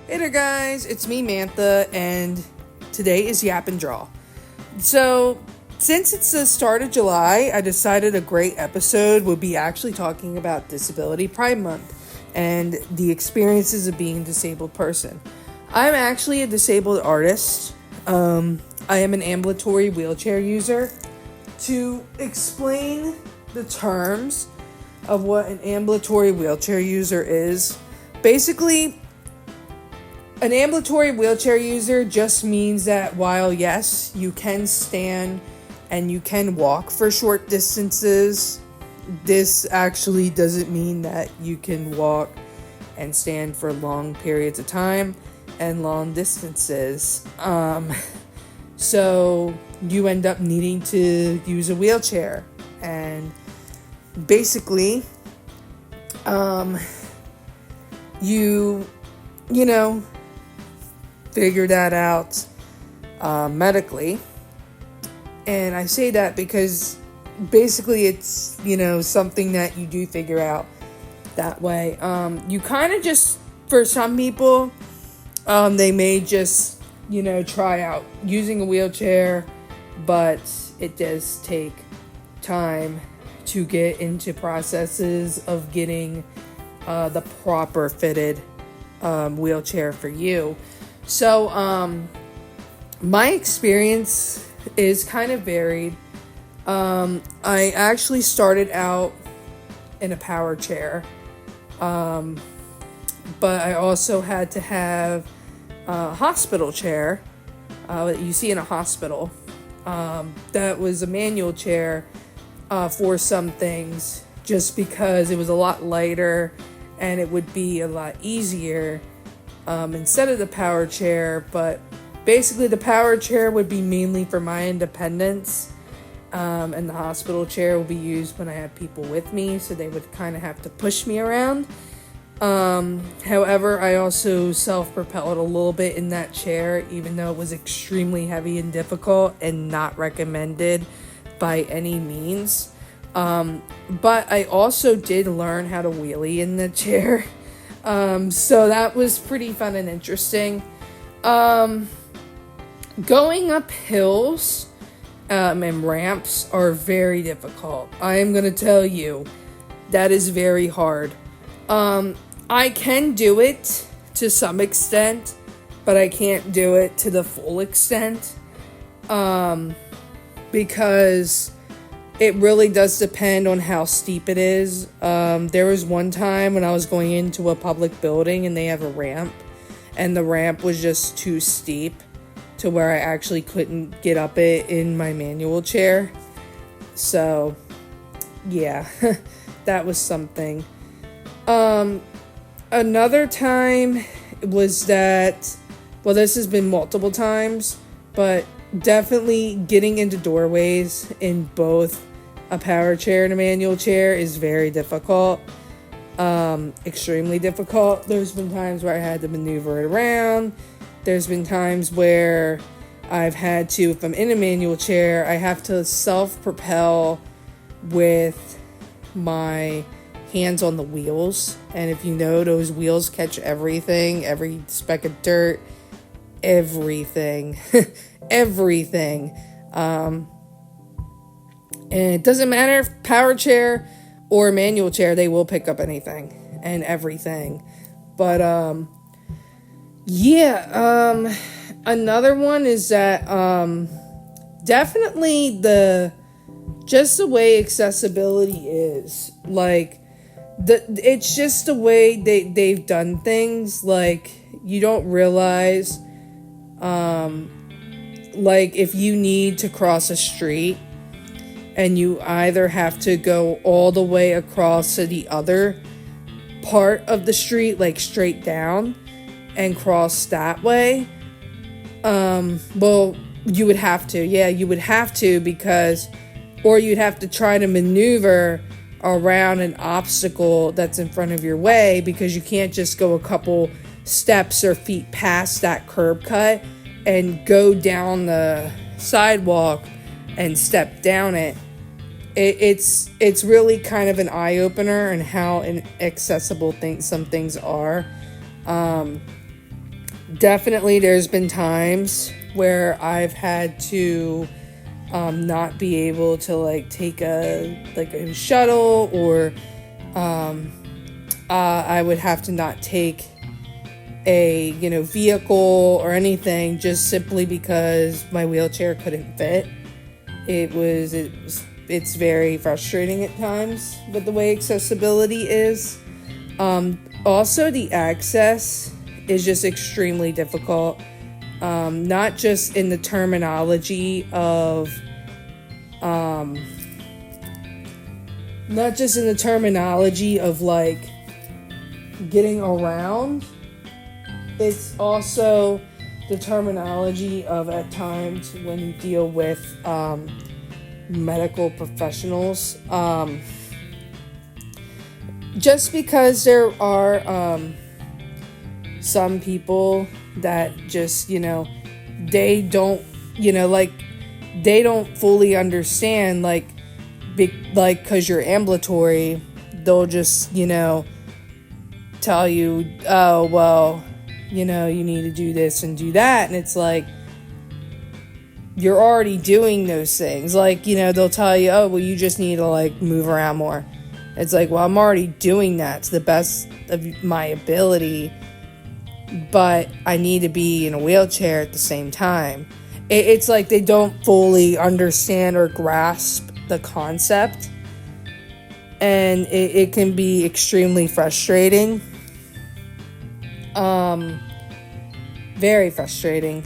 Hey there guys, it's me Mantha, and today is Yap and Draw. So, since it's the start of July, I decided a great episode would be actually talking about Disability Pride Month and the experiences of being a disabled person. I'm actually a disabled artist. I am an ambulatory wheelchair user. To explain the terms of what an ambulatory wheelchair user is, basically, an ambulatory wheelchair user just means that while, yes, you can stand and you can walk for short distances, this actually doesn't mean that you can walk and stand for long periods of time and long distances. So you end up needing to use a wheelchair. And basically, you figure that out medically. And I say that because basically it's, something that you do figure out that way. You kind of just, for some people, they may just, try out using a wheelchair, but it does take time to get into processes of getting the proper fitted wheelchair for you. So, my experience is kind of varied. I actually started out in a power chair, but I also had to have a hospital chair that you see in a hospital. That was a manual chair for some things, just because it was a lot lighter and it would be a lot easier instead of the power chair. But basically the power chair would be mainly for my independence, and the hospital chair would be used when I had people with me, so they would kind of have to push me around. However, I also self-propelled a little bit in that chair, even though it was extremely heavy and difficult and not recommended by any means. But I also did learn how to wheelie in the chair. So that was pretty fun and interesting. Going up hills and ramps are very difficult. I am going to tell you, that is very hard. I can do it to some extent, but I can't do it to the full extent. Because it really does depend on how steep it is. There was one time when I was going into a public building and they have a ramp, and the ramp was just too steep to where I actually couldn't get up it in my manual chair. So, yeah, that was something. Another time was that, well, this has been multiple times, but definitely getting into doorways in both a power chair and a manual chair is very difficult. Extremely difficult. There's been times where I had to maneuver it around. There's been times where I've had to, if I'm in a manual chair, I have to self-propel with my hands on the wheels. And if you know, those wheels catch everything, every speck of dirt, everything. Everything. And it doesn't matter if power chair or manual chair, they will pick up anything and everything. But another one is that definitely just the way accessibility is, like, it's just the way they've done things. Like, you don't realize, like, if you need to cross a street and you either have to go all the way across to the other part of the street, like straight down, and cross that way, well, you would have to, because, or you'd have to try to maneuver around an obstacle that's in front of your way, because you can't just go a couple steps or feet past that curb cut and go down the sidewalk and step down it. It's really kind of an eye-opener in how inaccessible some things are. definitely there's been times where I've had to not be able to like take a shuttle, or I would have to not take a vehicle or anything, just simply because my wheelchair couldn't fit. It's very frustrating at times with the way accessibility is. Also, the access is just extremely difficult. Not just in the terminology of like getting around. It's also the terminology of, at times, when you deal with medical professionals. Just because there are some people that just, they don't, they don't fully understand, because you're ambulatory, they'll just, tell you, oh, well, you need to do this and do that. And it's like, you're already doing those things. They'll tell you, oh, well, you just need to, move around more. It's like, well, I'm already doing that to the best of my ability, but I need to be in a wheelchair at the same time. It's like they don't fully understand or grasp the concept, and it can be extremely frustrating. Very frustrating.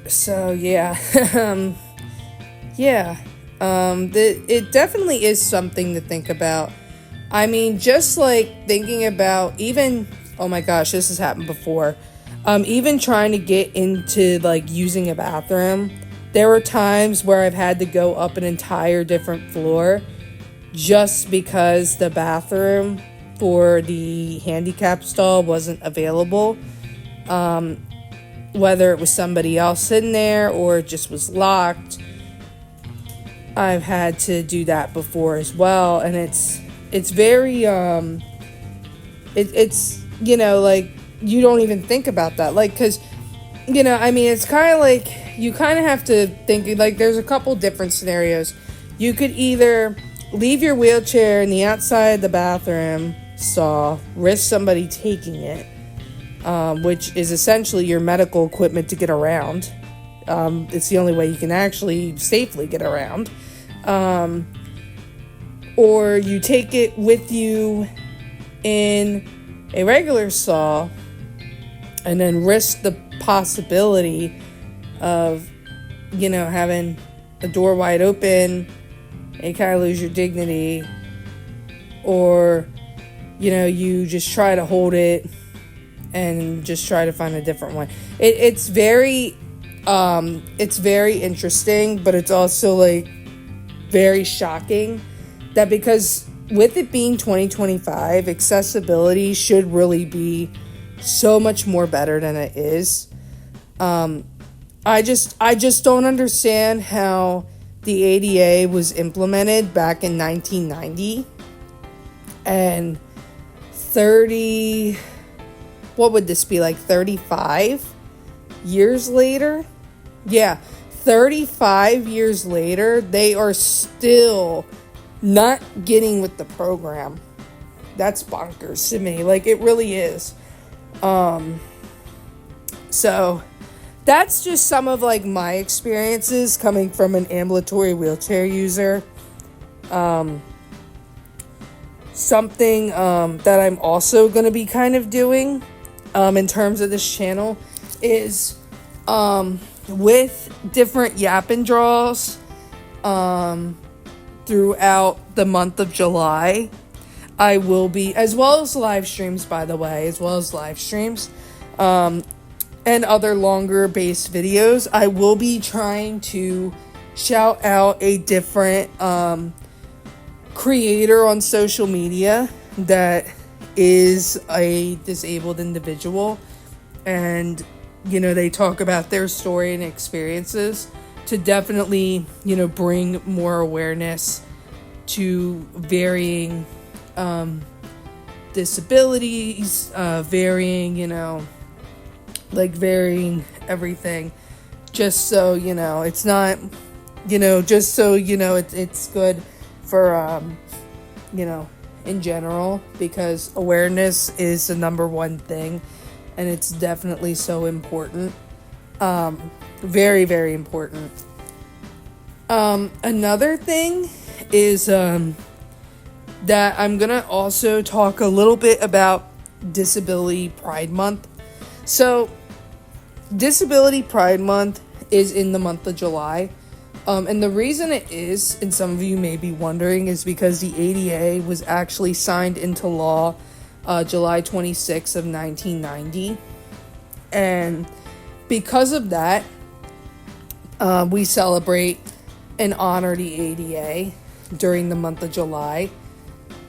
So yeah. Yeah. It definitely is something to think about. I mean, just thinking about even, oh my gosh, this has happened before. Even trying to get into using a bathroom. There were times where I've had to go up an entire different floor just because the bathroom for the handicap stall wasn't available. Whether it was somebody else in there or it just was locked. I've had to do that before as well, and it's very it's you don't even think about that, because it's kind of you kind of have to think there's a couple different scenarios. You could either leave your wheelchair in the outside of the bathroom stall, risk somebody taking it, which is essentially your medical equipment to get around. It's the only way you can actually safely get around. Or you take it with you in a regular stall and then risk the possibility of, having a door wide open and you kind of lose your dignity. Or, you just try to hold it and just try to find a different one. It's very interesting, but it's also very shocking that, because with it being 2025, accessibility should really be so much more better than it is. I just don't understand how the ADA was implemented back in 1990, and 35 years later? Yeah, 35 years later, they are still not getting with the program. That's bonkers to me. It really is. So that's just some of my experiences coming from an ambulatory wheelchair user. Something that I'm also going to be kind of doing in terms of this channel is with different yap and draws throughout the month of July. I will be, as well as live streams, by the way, and other longer based videos, I will be trying to shout out a different creator on social media that is a disabled individual, and they talk about their story and experiences to definitely bring more awareness to varying disabilities, varying, varying everything, just so, it's not, just so, it's good for, in general, because awareness is the number one thing, and it's definitely so important. Very, very important. Another thing is, that I'm gonna also talk a little bit about Disability Pride Month. So, Disability Pride Month is in the month of July. And the reason it is, and some of you may be wondering, is because the ADA was actually signed into law July 26th of 1990. And because of that, we celebrate and honor the ADA during the month of July.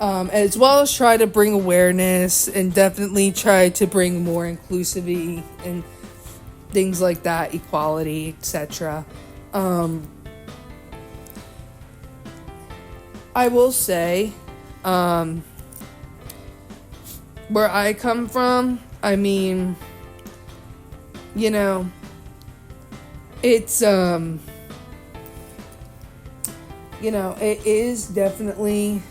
As well as try to bring awareness and definitely try to bring more inclusivity and things like that, equality, etc. I will say, where I come from, I mean, it's, it is definitely,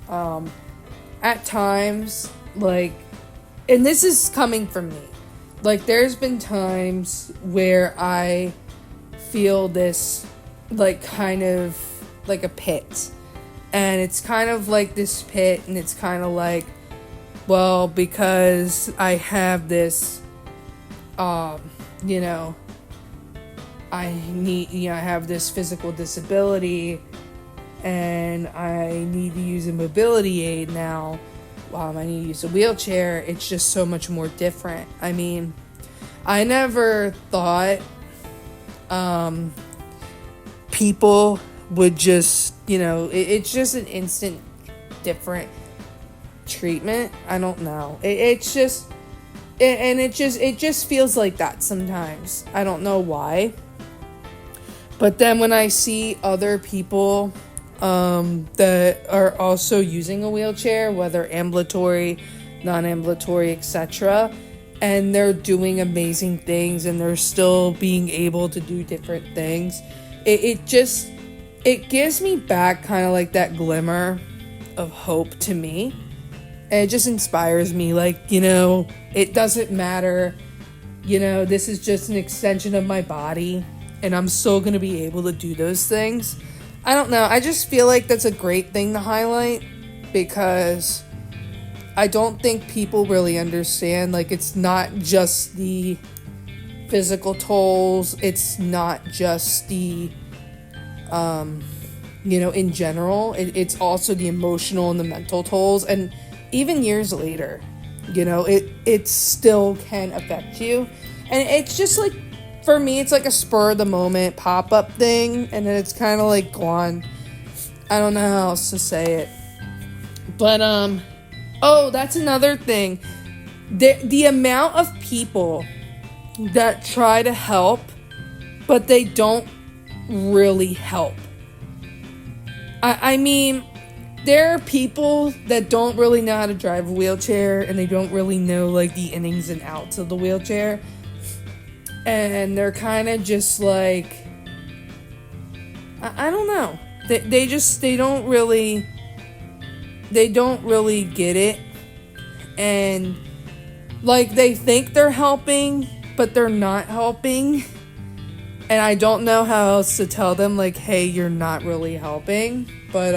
at times, and this is coming from me, there's been times where I feel this, kind of like a pit, and it's kind of like this pit, and it's kind of like, well, because I have this, I have this physical disability, and I need to use a mobility aid now, I need to use a wheelchair. It's just so much more different. I mean, I never thought people would just, it's just an instant different treatment. I don't know. It just feels like that sometimes. I don't know why. But then when I see other people that are also using a wheelchair, whether ambulatory, non-ambulatory, etc., and they're doing amazing things, and they're still being able to do different things, it gives me back kind of like that glimmer of hope to me, and it just inspires me, it doesn't matter, this is just an extension of my body, and I'm still going to be able to do those things. I don't know. I just feel like that's a great thing to highlight, because I don't think people really understand. It's not just the physical tolls. It's not just the, in general. It's also the emotional and the mental tolls. And even years later, it still can affect you. And it's just for me, it's a spur of the moment pop-up thing, and then it's kind of gone. I don't know how else to say it. But, that's another thing. The amount of people that try to help, but they don't really help. I mean, there are people that don't really know how to drive a wheelchair, and they don't really know, the ins and outs of the wheelchair. And they're kind of just I don't know. They don't really get it. And they think they're helping, but they're not helping. And I don't know how else to tell them, hey, you're not really helping. But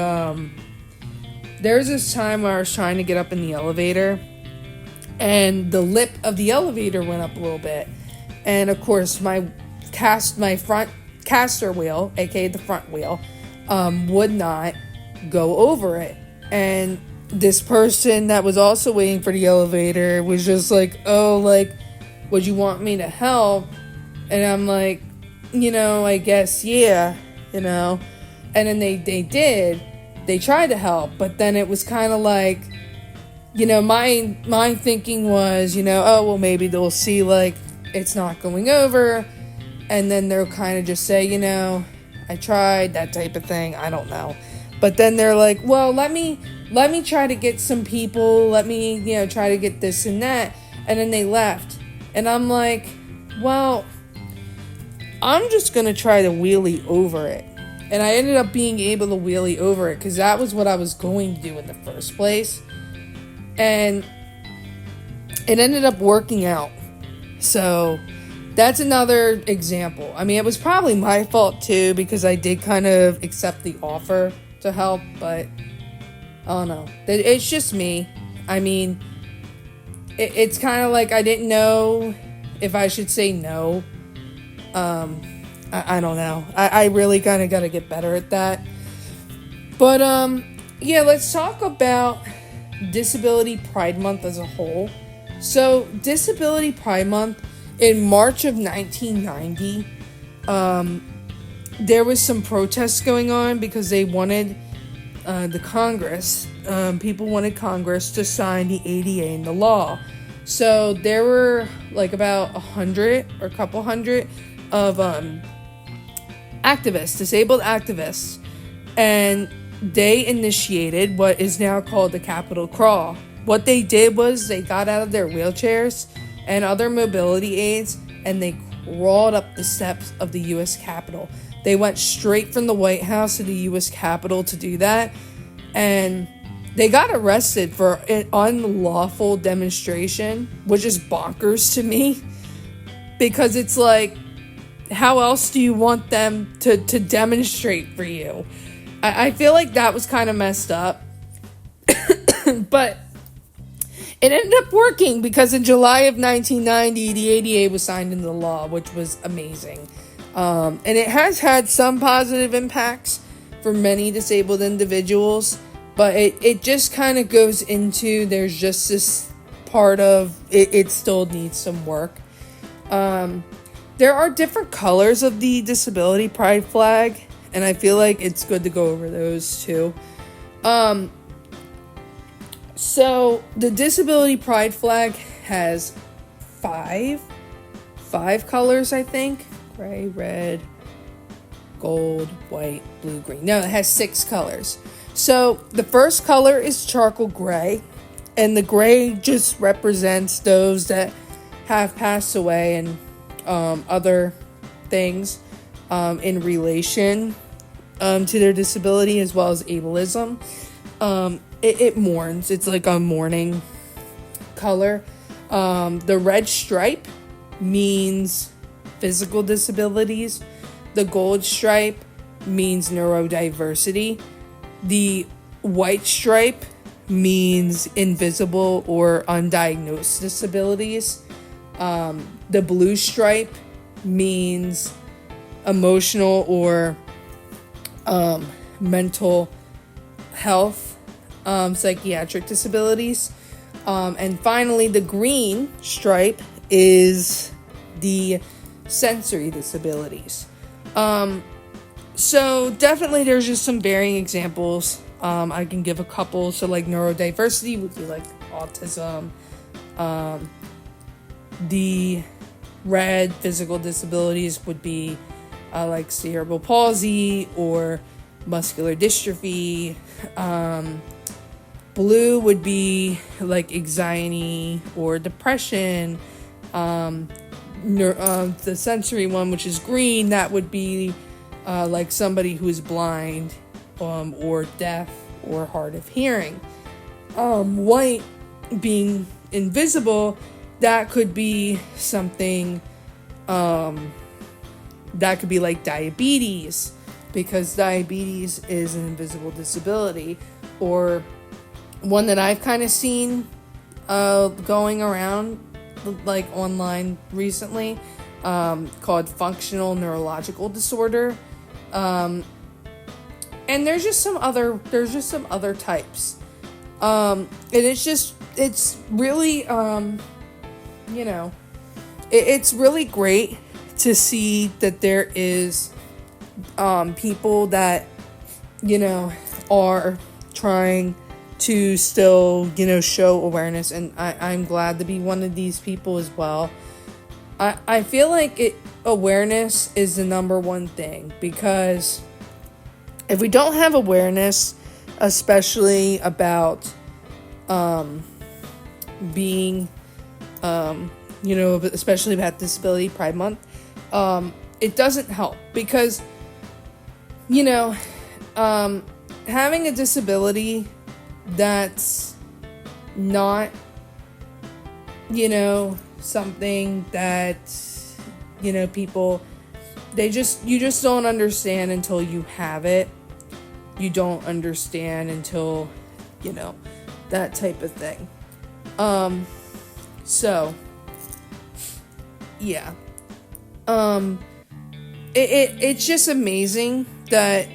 there's this time where I was trying to get up in the elevator, and the lip of the elevator went up a little bit. And of course, my front caster wheel, aka the front wheel, would not go over it. And this person that was also waiting for the elevator was just would you want me to help? And I'm I guess, yeah, And then they did. They tried to help, but then it was kind of my thinking was, oh, well, maybe they'll see, it's not going over, and then they'll kind of just say, I tried, that type of thing. I don't know. But then they're like, well, let me try to get some people, let me, try to get this and that. And then they left. And I'm like, well, I'm just going to try to wheelie over it. And I ended up being able to wheelie over it because that was what I was going to do in the first place. And it ended up working out. So that's another example. I mean, it was probably my fault too because I did kind of accept the offer to help, but I don't know. It's just me. I mean, it's kind of like I didn't know if I should say no. I don't know. I really kind of got to get better at that. But, yeah, let's talk about Disability Pride Month as a whole. So, Disability Pride Month, in March of 1990, there was some protests going on because they wanted the Congress, people wanted Congress to sign the ADA into law. So, there were like about 100 or a couple hundred of activists, disabled activists, and they initiated what is now called the Capitol Crawl. What they did was they got out of their wheelchairs and other mobility aids and they crawled up the steps of the U.S. Capitol. They went straight from the White House to the U.S. Capitol to do that, and they got arrested for an unlawful demonstration, which is bonkers to me, because it's like, how else do you want them to demonstrate for you? I feel like that was kind of messed up. But it ended up working because in July of 1990, the ADA was signed into law, which was amazing. And it has had some positive impacts for many disabled individuals, but it just kind of goes into, there's just this part of it still needs some work. There are different colors of the Disability Pride flag, and I feel like it's good to go over those too. So the Disability Pride flag has five colors, I think. Gray, red, gold, white, blue, green. No, it has 6 colors. So the first color is charcoal gray, and the gray just represents those that have passed away and other things in relation to their disability, as well as ableism. It mourns. It's like a mourning color. The red stripe means physical disabilities. The gold stripe means neurodiversity. The white stripe means invisible or undiagnosed disabilities. The blue stripe means emotional or mental health, psychiatric disabilities. And finally, the green stripe is the sensory disabilities. So definitely there's just some varying examples. I can give a couple. So like neurodiversity would be like autism. The red physical disabilities would be like cerebral palsy or muscular dystrophy. Blue would be like anxiety or depression. The sensory one, which is green, that would be like somebody who is blind or deaf or hard of hearing. White being invisible, that could be something that could be like diabetes, because diabetes is an invisible disability. Or one that I've kind of seen going around like online recently, called functional neurological disorder. And there's just some other types. And it's really, it's really great to see that there is, people that, are trying to still, show awareness. And I'm glad to be one of these people as well. I feel like awareness is the number one thing, because if we don't have awareness, especially about being, especially about Disability Pride Month, it doesn't help because, having a disability that's not, something that, people, you just don't understand until you have it. You don't understand until, that type of thing. So, yeah. It's just amazing that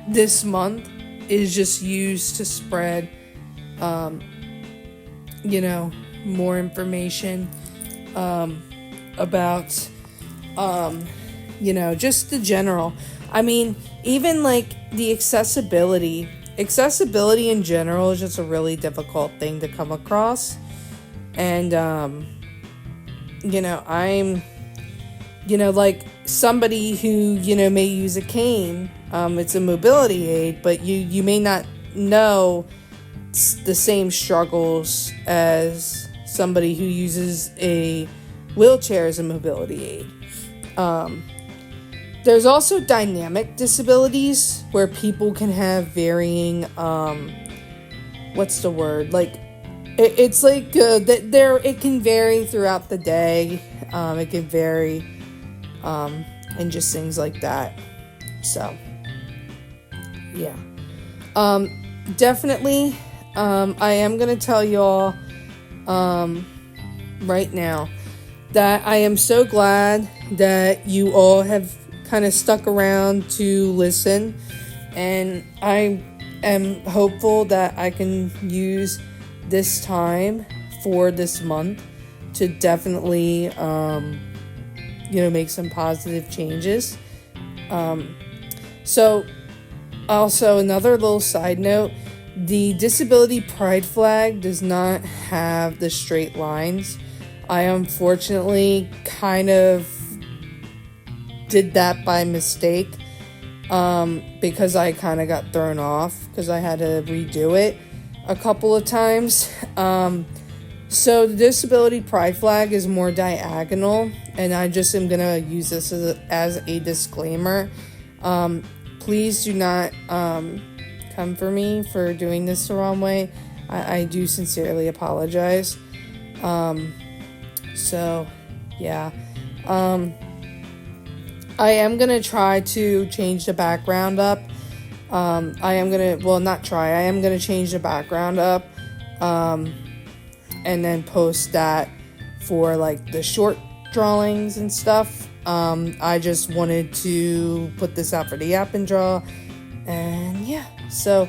this month is just used to spread, more information, about, just the general. I mean, even like the accessibility in general is just a really difficult thing to come across. And, I'm, like somebody who, may use a cane, it's a mobility aid, but you may not know the same struggles as somebody who uses a wheelchair as a mobility aid. There's also dynamic disabilities where people can have varying, what's the word? Like, it's like, it can vary throughout the day. It can vary, and just things like that. So, yeah. Definitely, I am going to tell y'all, right now that I am so glad that you all have kind of stuck around to listen, and I am hopeful that I can use this time for this month to definitely, make some positive changes. So also another little side note, the Disability Pride flag does not have the straight lines. I unfortunately kind of did that by mistake, because I kind of got thrown off because I had to redo it a couple of times. So the Disability Pride flag is more diagonal, and I just am going to use this as a disclaimer. Please do not come for me for doing this the wrong way. I do sincerely apologize. So, yeah. I am going to try to change the background up. I am going to change the background up, and then post that for like the short drawings and stuff. I just wanted to put this out for the Yap and Draw, and yeah, so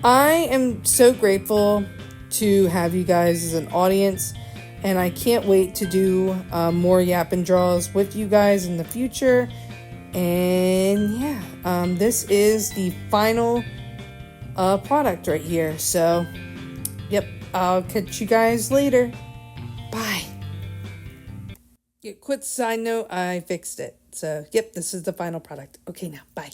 I am so grateful to have you guys as an audience, and I can't wait to do more Yap and Draws with you guys in the future. And yeah, this is the final product right here. So, yep, I'll catch you guys later. Bye. Yeah, quick side note, I fixed it. So, yep, this is the final product. Okay, now, bye.